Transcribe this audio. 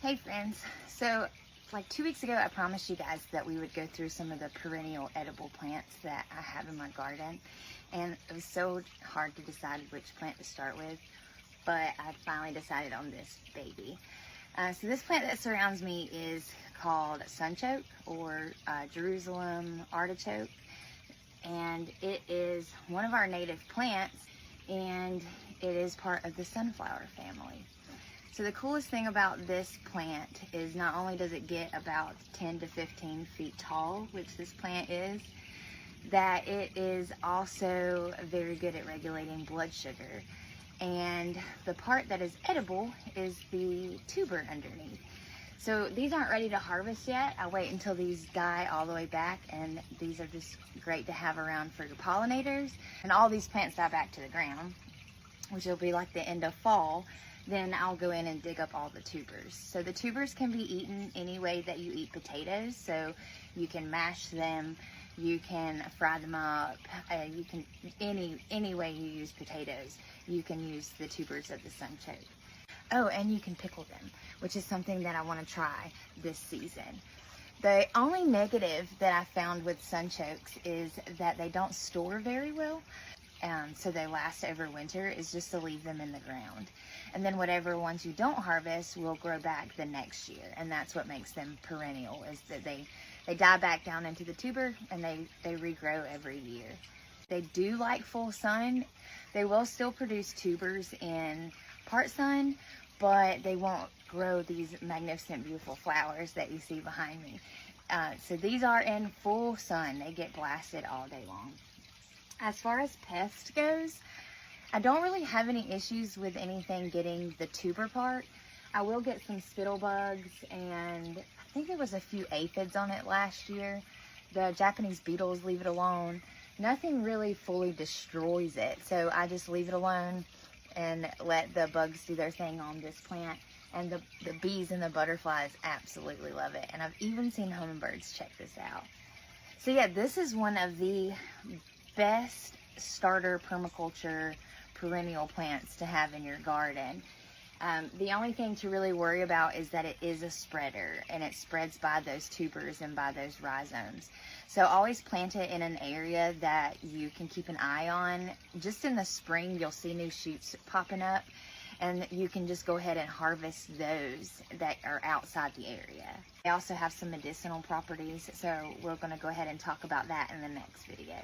Hey friends, so like 2 weeks ago I promised you guys that we would go through some of the perennial edible plants that I have in my garden, and it was so hard to decide which plant to start with, but I finally decided on this baby. So this plant that surrounds me is called Sunchoke, or Jerusalem artichoke, and it is one of our native plants, and it is part of the sunflower family. So the coolest thing about this plant is not only does it get about 10 to 15 feet tall, which this plant is, that it is also very good at regulating blood sugar. And the part that is edible is the tuber underneath. So these aren't ready to harvest yet. I wait until these die all the way back, and these are just great to have around for your pollinators. And all these plants die back to the ground, which will be like the end of fall. Then I'll go in and dig up all the tubers. So the tubers can be eaten any way that you eat potatoes. So you can mash them, you can fry them up, you can any way you use potatoes, you can use the tubers of the sunchoke. Oh, and you can pickle them, which is something that I want to try this season. The only negative that I found with sunchokes is that they don't store very well. So they last over winter, is just to leave them in the ground. And then whatever ones you don't harvest will grow back the next year. And that's what makes them perennial, is that they die back down into the tuber and they regrow every year. They do like full sun. They will still produce tubers in part sun, but they won't grow these magnificent, beautiful flowers that you see behind me. So these are in full sun. They get blasted all day long. As far as pest goes, I don't really have any issues with anything getting the tuber part. I will get some spittle bugs, and I think there was a few aphids on it last year. The Japanese beetles leave it alone. Nothing really fully destroys it, so I just leave it alone and let the bugs do their thing on this plant. And the bees and the butterflies absolutely love it. And I've even seen hummingbirds check this out. So yeah, this is one of the best starter permaculture perennial plants to have in your garden. The only thing to really worry about is that it is a spreader, and it spreads by those tubers and by those rhizomes. So always plant it in an area that you can keep an eye on. Just in the spring, you'll see new shoots popping up, and you can just go ahead and harvest those that are outside the area. They also have some medicinal properties, so we're going to go ahead and talk about that in the next video.